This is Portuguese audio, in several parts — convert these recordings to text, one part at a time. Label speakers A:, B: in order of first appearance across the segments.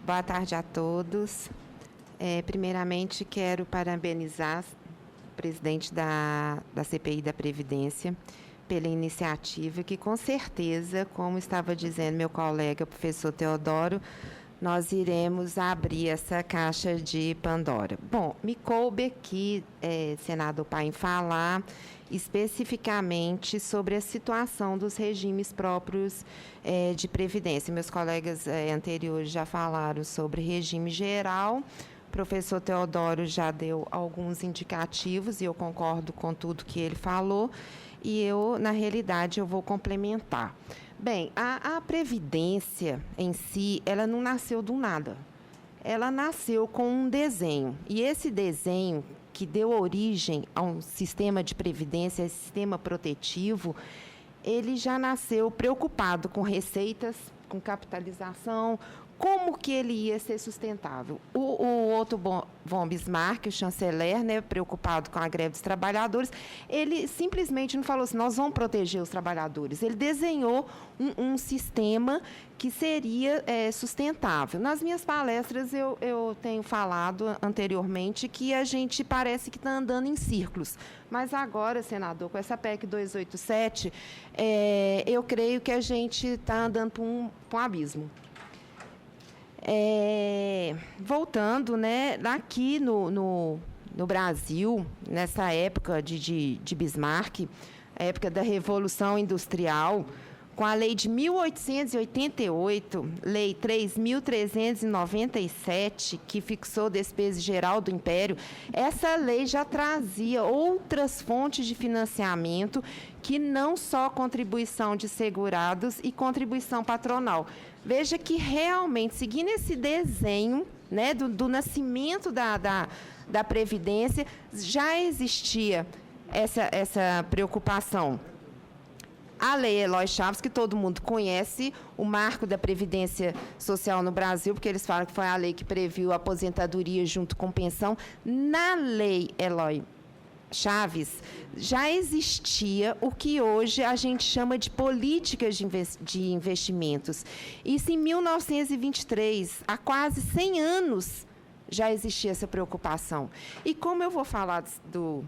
A: Boa tarde a todos. Primeiramente, quero parabenizar o presidente da CPI da Previdência pela iniciativa, que, com certeza, como estava dizendo meu colega, professor Teodoro, nós iremos abrir essa caixa de Pandora. Bom, me coube aqui, senador Paim, falar especificamente sobre a situação dos regimes próprios de previdência. Meus colegas anteriores já falaram sobre regime geral. O professor Teodoro já deu alguns indicativos e eu concordo com tudo que ele falou. E eu, na realidade, eu vou complementar. Bem, a Previdência em si, ela não nasceu do nada. Ela nasceu com um desenho. E esse desenho, que deu origem a um sistema de previdência, esse sistema protetivo, ele já nasceu preocupado com receitas, com capitalização, como que ele ia ser sustentável. O Otto von Bismarck, o chanceler, né, preocupado com a greve dos trabalhadores, ele simplesmente não falou assim, nós vamos proteger os trabalhadores. Ele desenhou um sistema que seria sustentável. Nas minhas palestras, eu tenho falado anteriormente que a gente parece que está andando em círculos. Mas agora, senador, com essa PEC 287, eu creio que a gente está andando para um abismo. Voltando, né, aqui no Brasil, nessa época de Bismarck, a época da Revolução Industrial, com a lei de 1888, lei 3.397, que fixou a despesa geral do Império, essa lei já trazia outras fontes de financiamento que não só contribuição de segurados e contribuição patronal. Veja que realmente, seguindo esse desenho, né, do nascimento da Previdência, já existia essa preocupação. A Lei Eloy Chaves, que todo mundo conhece, o marco da Previdência Social no Brasil, porque eles falam que foi a lei que previu a aposentadoria junto com pensão. Na Lei Eloy Chaves, já existia o que hoje a gente chama de políticas de investimentos. Isso em 1923, há quase 100 anos, já existia essa preocupação. E como eu vou falar do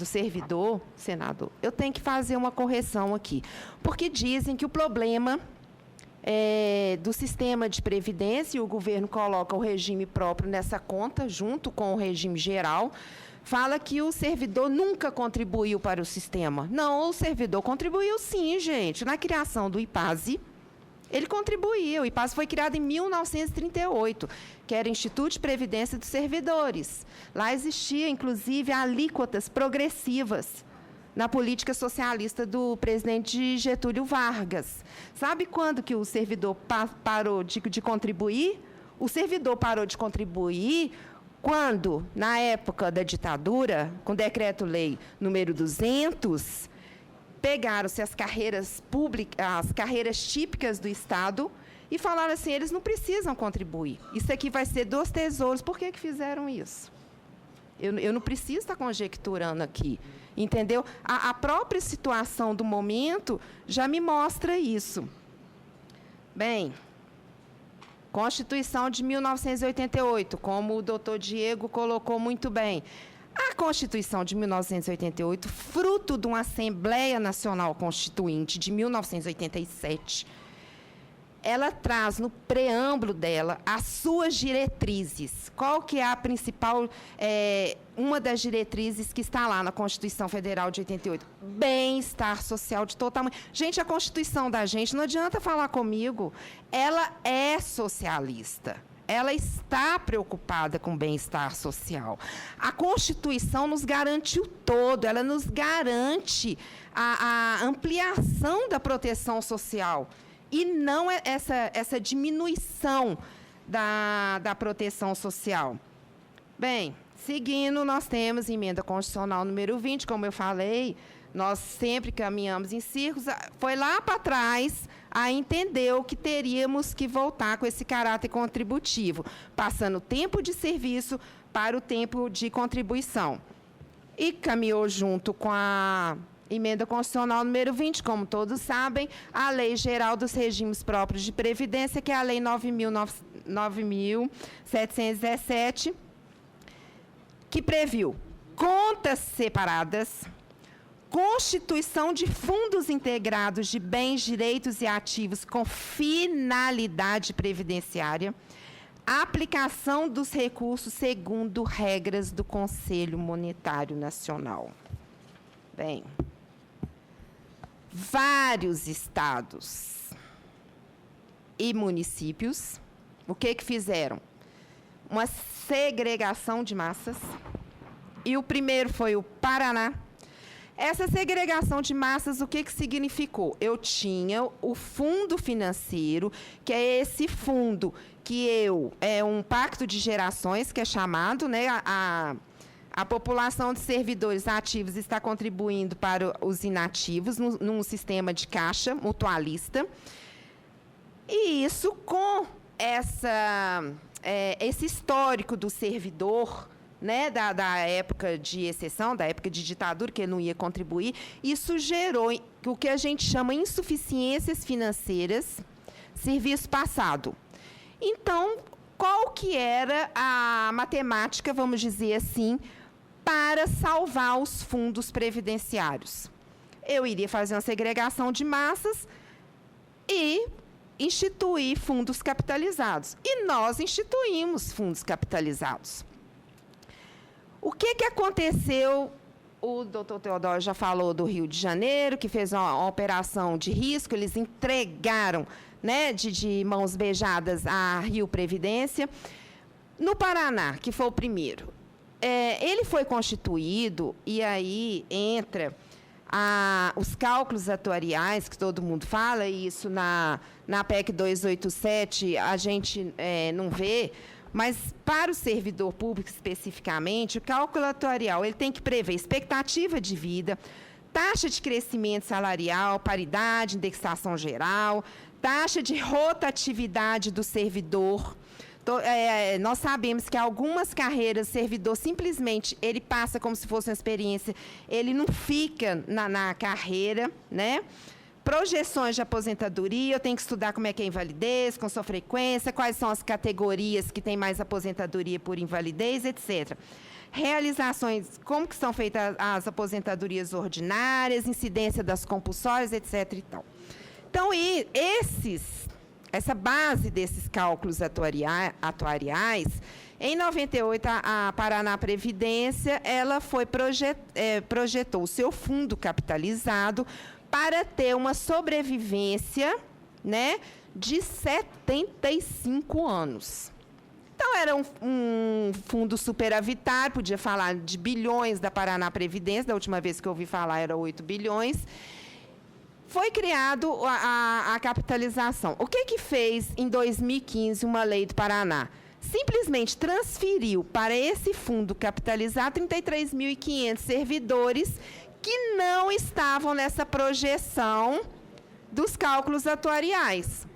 A: servidor, senador, eu tenho que fazer uma correção aqui, porque dizem que o problema do sistema de previdência, e o governo coloca o regime próprio nessa conta, junto com o regime geral, fala que o servidor nunca contribuiu para o sistema. Não, o servidor contribuiu sim, gente. Na criação do IPASE, ele contribuiu. O IPASE foi criado em 1938, que era o Instituto de Previdência dos Servidores. Lá existia, inclusive, alíquotas progressivas na política socialista do presidente Getúlio Vargas. Sabe quando que o servidor parou de contribuir? O servidor parou de contribuir quando, na época da ditadura, com o decreto-lei número 200, pegaram-se as carreiras públicas, as carreiras típicas do Estado e falaram assim, eles não precisam contribuir. Isso aqui vai ser dos tesouros. Por que fizeram isso? Eu não preciso estar conjecturando aqui, entendeu? A própria situação do momento já me mostra isso. Bem, Constituição de 1988, como o doutor Diego colocou muito bem. A Constituição de 1988, fruto de uma Assembleia Nacional Constituinte de 1987, ela traz no preâmbulo dela as suas diretrizes. Qual que é a principal, uma das diretrizes que está lá na Constituição Federal de 88? Bem-estar social de todo tamanho. Gente, a Constituição da gente, não adianta falar comigo, ela é socialista. Ela está preocupada com o bem-estar social. A Constituição nos garante o todo, ela nos garante a ampliação da proteção social e não essa diminuição da proteção social. Bem, seguindo, nós temos emenda constitucional número 20, como eu falei, nós sempre caminhamos em círculos, foi lá para trás a entender que teríamos que voltar com esse caráter contributivo, passando o tempo de serviço para o tempo de contribuição. E caminhou junto com a Emenda Constitucional número 20, como todos sabem, a Lei Geral dos Regimes Próprios de Previdência, que é a Lei 9.717, que previu contas separadas, constituição de fundos integrados de bens, direitos e ativos com finalidade previdenciária, aplicação dos recursos segundo regras do Conselho Monetário Nacional. Bem, vários estados e municípios, o que fizeram? Uma segregação de massas, e o primeiro foi o Paraná. Essa segregação de massas, o que significou? Eu tinha o fundo financeiro, que é esse fundo que é um pacto de gerações, que é chamado, né, a população de servidores ativos está contribuindo para os inativos, num sistema de caixa mutualista. E isso, com esse histórico do servidor, né, da época de exceção, da época de ditadura, que ele não ia contribuir, isso gerou o que a gente chama insuficiências financeiras, serviço passado. Então, qual que era a matemática, vamos dizer assim, para salvar os fundos previdenciários? Eu iria fazer uma segregação de massas e instituir fundos capitalizados. E nós instituímos fundos capitalizados. O que aconteceu? O doutor Teodoro já falou do Rio de Janeiro, que fez uma operação de risco, eles entregaram, né, de mãos beijadas a Rio Previdência. No Paraná, que foi o primeiro, ele foi constituído, e aí entra os cálculos atuariais, que todo mundo fala, e isso na PEC 287 a gente não vê, mas para o servidor público especificamente, o cálculo atuarial ele tem que prever expectativa de vida, taxa de crescimento salarial, paridade, indexação geral, taxa de rotatividade do servidor. Nós sabemos que algumas carreiras, o servidor simplesmente ele passa como se fosse uma experiência, ele não fica na carreira, né? Projeções de aposentadoria, eu tenho que estudar como é que é a invalidez, com sua frequência, quais são as categorias que têm mais aposentadoria por invalidez, etc. Realizações, como que são feitas as aposentadorias ordinárias, incidência das compulsórias, etc. E tal. Então, essa base desses cálculos atuariais, em 98, a Paraná Previdência, ela projetou o seu fundo capitalizado para ter uma sobrevivência, né, de 75 anos. Então, era um fundo superavitário, podia falar de bilhões da Paraná Previdência, da última vez que eu ouvi falar era 8 bilhões. Foi criado a capitalização. O que fez, em 2015, uma lei do Paraná? Simplesmente transferiu para esse fundo capitalizado 33.500 servidores que não estavam nessa projeção dos cálculos atuariais.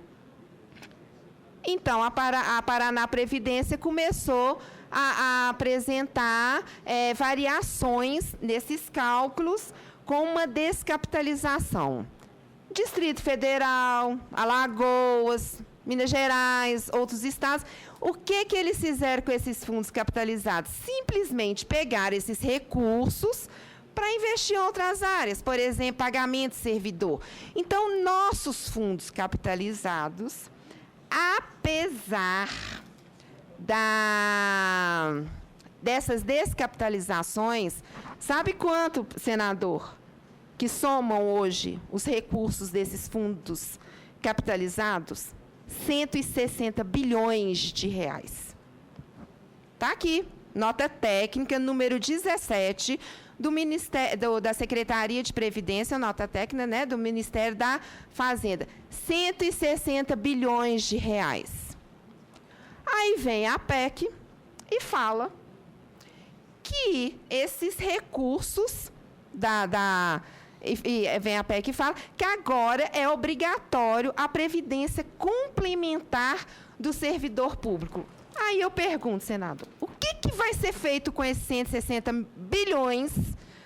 A: Então, a Paraná Previdência começou a apresentar variações nesses cálculos com uma descapitalização. Distrito Federal, Alagoas, Minas Gerais, outros estados. O que eles fizeram com esses fundos capitalizados? Simplesmente pegaram esses recursos para investir em outras áreas, por exemplo, pagamento de servidor. Então, nossos fundos capitalizados, apesar dessas descapitalizações, sabe quanto, senador, que somam hoje os recursos desses fundos capitalizados? 160 bilhões de reais. Está aqui, nota técnica número 17 do Ministério, da Secretaria de Previdência, nota técnica, né, do Ministério da Fazenda. 160 bilhões de reais. Aí vem a PEC e fala que esses recursos vem a PEC e fala que agora é obrigatório a previdência complementar do servidor público. Aí eu pergunto, senador, o que vai ser feito com esses 160 bilhões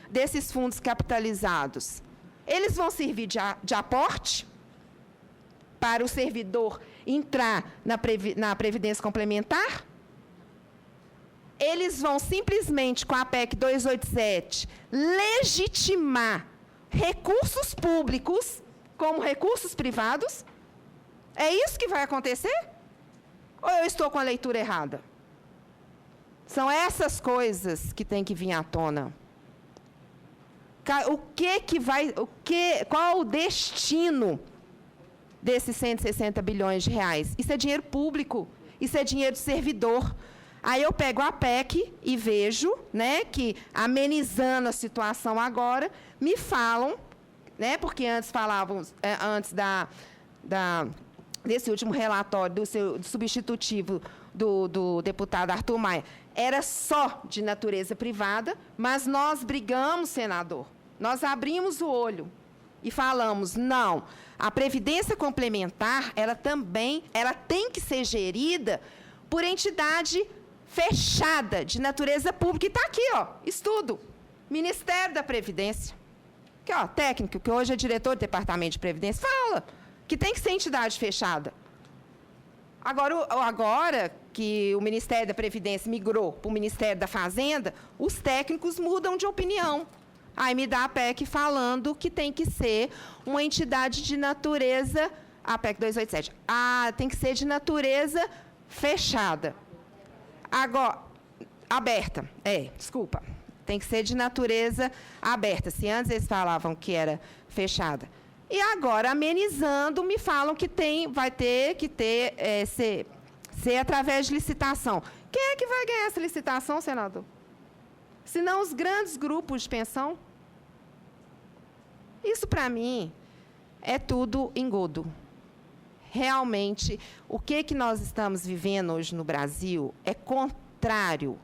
A: desses fundos capitalizados? Eles vão servir de aporte para o servidor entrar na Previdência Complementar? Eles vão simplesmente, com a PEC 287, legitimar recursos públicos como recursos privados? É isso que vai acontecer? Ou eu estou com a leitura errada? São essas coisas que têm que vir à tona. Qual o destino desses 160 bilhões de reais? Isso é dinheiro público, isso é dinheiro do servidor. Aí eu pego a PEC e vejo, né, que, amenizando a situação agora, me falam, né, porque antes falavam, antes desse último relatório, do substitutivo do deputado Arthur Maia, era só de natureza privada, mas nós brigamos, senador. Nós abrimos o olho e falamos, não, a Previdência Complementar, ela tem que ser gerida por entidade fechada, de natureza pública. E está aqui, ó, estudo, Ministério da Previdência. Aqui, ó, técnico, que hoje é diretor do Departamento de Previdência, fala que tem que ser entidade fechada. Agora que o Ministério da Previdência migrou para o Ministério da Fazenda, os técnicos mudam de opinião. Aí me dá a PEC falando que tem que ser uma entidade de natureza, a PEC 287, tem que ser de natureza fechada. Agora, aberta, desculpa, tem que ser de natureza aberta. Se antes eles falavam que era fechada. E agora, amenizando, me falam que vai ter que ser através de licitação. Quem é que vai ganhar essa licitação, senador? Se não os grandes grupos de pensão? Isso, para mim, é tudo engodo. Realmente, o que nós estamos vivendo hoje no Brasil é contrário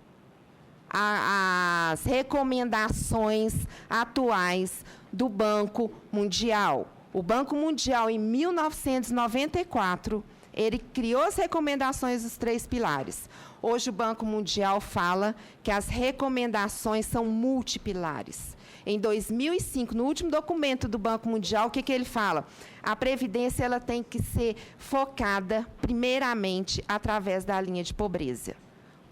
A: às recomendações atuais do Banco Mundial. O Banco Mundial, em 1994, ele criou as recomendações dos 3 pilares. Hoje, o Banco Mundial fala que as recomendações são multipilares. Em 2005, no último documento do Banco Mundial, o que ele fala? A Previdência ela tem que ser focada, primeiramente, através da linha de pobreza.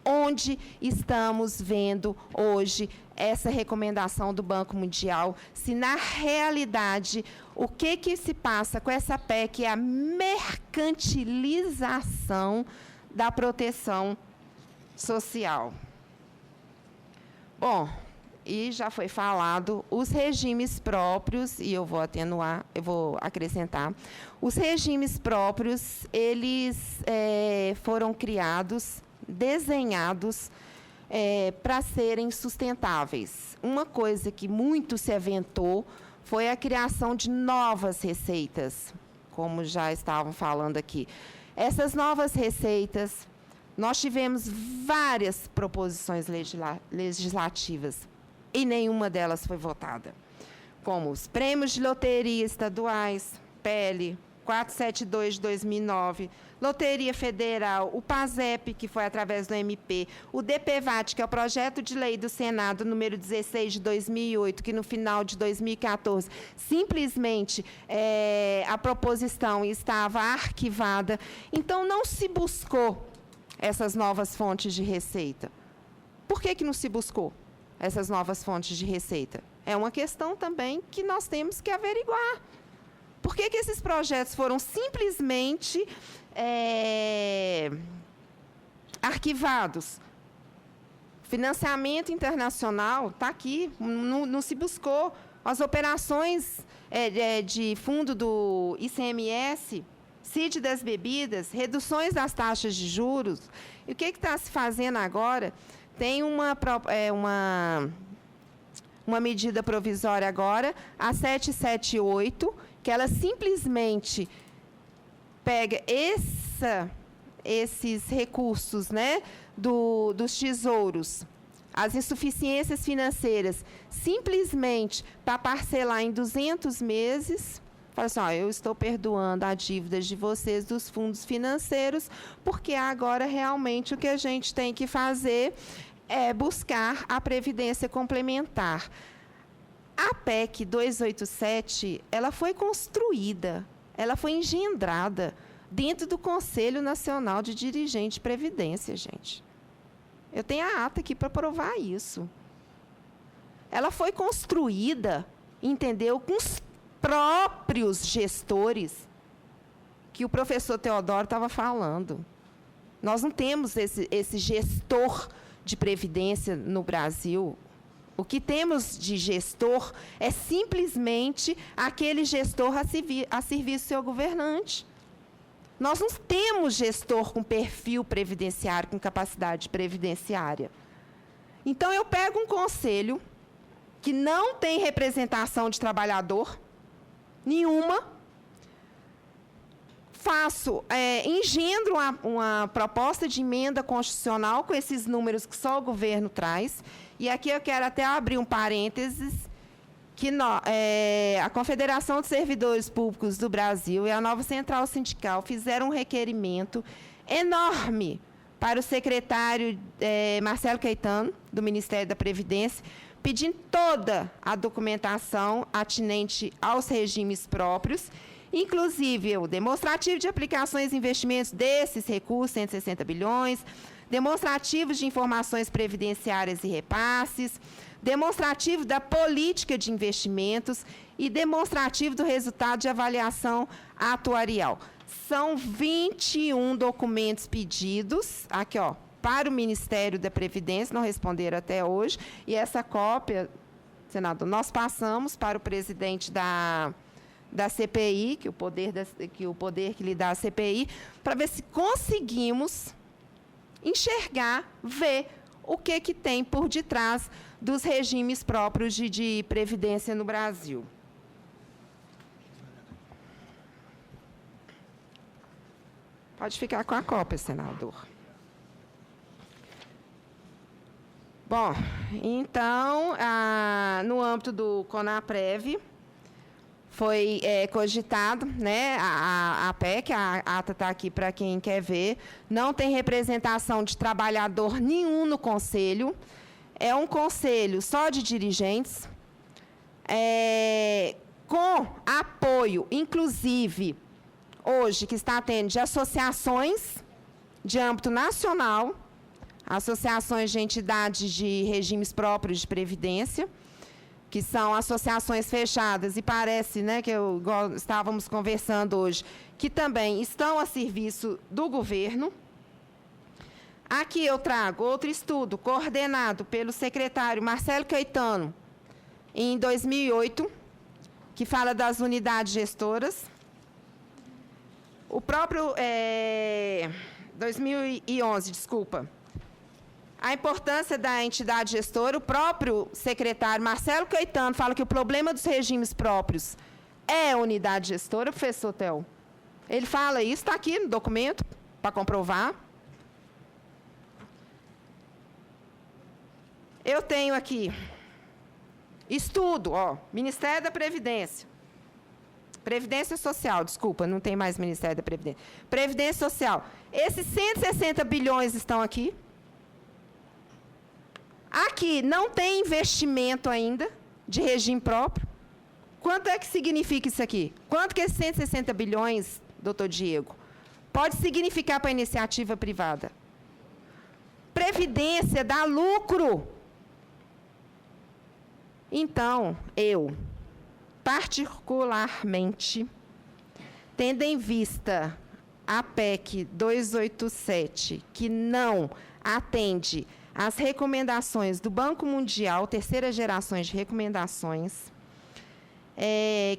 A: Onde estamos vendo hoje essa recomendação do Banco Mundial, se na realidade o que se passa com essa PEC é a mercantilização da proteção social. Bom, e já foi falado, os regimes próprios, e eu vou acrescentar, os regimes próprios, eles foram criados, desenhados para serem sustentáveis. Uma coisa que muito se aventou foi a criação de novas receitas, como já estavam falando aqui. Essas novas receitas, nós tivemos várias proposições legislativas e nenhuma delas foi votada, como os prêmios de loteria estaduais, PL 472 de 2009, Loteria Federal, o PASEP, que foi através do MP, o DPVAT, que é o projeto de lei do Senado, número 16 de 2008, que no final de 2014, simplesmente a proposição estava arquivada. Então, não se buscou essas novas fontes de receita. Por que não se buscou essas novas fontes de receita? É uma questão também que nós temos que averiguar. Por que esses projetos foram simplesmente arquivados? Financiamento internacional está aqui, não se buscou. As operações de fundo do ICMS, CID das bebidas, reduções das taxas de juros. E o que está se fazendo agora? Tem uma medida provisória agora, a 778, que ela simplesmente pega esses recursos, né, dos tesouros, as insuficiências financeiras, simplesmente para parcelar em 200 meses, fala assim, eu estou perdoando a dívida de vocês dos fundos financeiros, porque agora realmente o que a gente tem que fazer é buscar a previdência complementar. A PEC 287, ela foi construída, ela foi engendrada dentro do Conselho Nacional de Dirigentes de Previdência, gente. Eu tenho a ata aqui para provar isso. Ela foi construída, entendeu, com os próprios gestores que o professor Teodoro estava falando. Nós não temos esse gestor de previdência no Brasil. O que temos de gestor é simplesmente aquele gestor a serviço do seu governante. Nós não temos gestor com perfil previdenciário, com capacidade previdenciária. Então, eu pego um conselho que não tem representação de trabalhador nenhuma, engendro uma proposta de emenda constitucional com esses números que só o governo traz. E aqui eu quero até abrir um parênteses, que a Confederação dos Servidores Públicos do Brasil e a nova Central Sindical fizeram um requerimento enorme para o secretário Marcelo Caetano, do Ministério da Previdência, pedindo toda a documentação atinente aos regimes próprios, inclusive o demonstrativo de aplicações e investimentos desses recursos, 160 bilhões, demonstrativos de informações previdenciárias e repasses, demonstrativo da política de investimentos e demonstrativo do resultado de avaliação atuarial. São 21 documentos pedidos, aqui, ó, para o Ministério da Previdência, não responderam até hoje, e essa cópia, senador, nós passamos para o presidente da CPI, que o poder que lhe dá a CPI, para ver se conseguimos enxergar, ver o que tem por detrás dos regimes próprios de previdência no Brasil. Pode ficar com a cópia, senador. Bom, então, no âmbito do CONAPREV, foi cogitado, né, a PEC, a ata está aqui para quem quer ver, não tem representação de trabalhador nenhum no conselho, é um conselho só de dirigentes, com apoio, inclusive, hoje, que está tendo de associações de âmbito nacional, associações de entidades de regimes próprios de previdência, que são associações fechadas, e parece, né, que estávamos conversando hoje, que também estão a serviço do governo. Aqui eu trago outro estudo coordenado pelo secretário Marcelo Caetano, em 2008, que fala das unidades gestoras. O próprio 2011, desculpa. A importância da entidade gestora, o próprio secretário Marcelo Caetano fala que o problema dos regimes próprios é a unidade gestora, professor Theo. Ele fala isso, está aqui no documento, para comprovar. Eu tenho aqui estudo, ó, Ministério da Previdência. Previdência Social, desculpa, não tem mais Ministério da Previdência. Previdência Social. Esses 160 bilhões estão aqui. Aqui não tem investimento ainda de regime próprio. Quanto é que significa isso aqui? Quanto que esses 160 bilhões, doutor Diego, pode significar para a iniciativa privada? Previdência dá lucro. Então, eu, particularmente, tendo em vista a PEC 287, que não atende as recomendações do Banco Mundial, terceira geração de recomendações,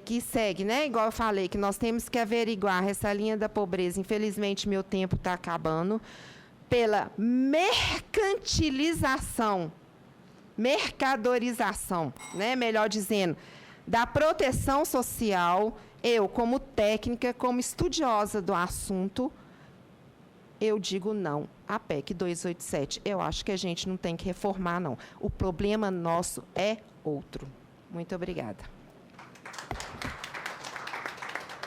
A: que segue, né? Igual eu falei, que nós temos que averiguar essa linha da pobreza. Infelizmente, meu tempo está acabando. Pela mercantilização, mercadorização, né? Melhor dizendo, da proteção social, eu, como técnica, como estudiosa do assunto, eu digo não. A PEC 287, eu acho que a gente não tem que reformar, não. O problema nosso é outro. Muito obrigada.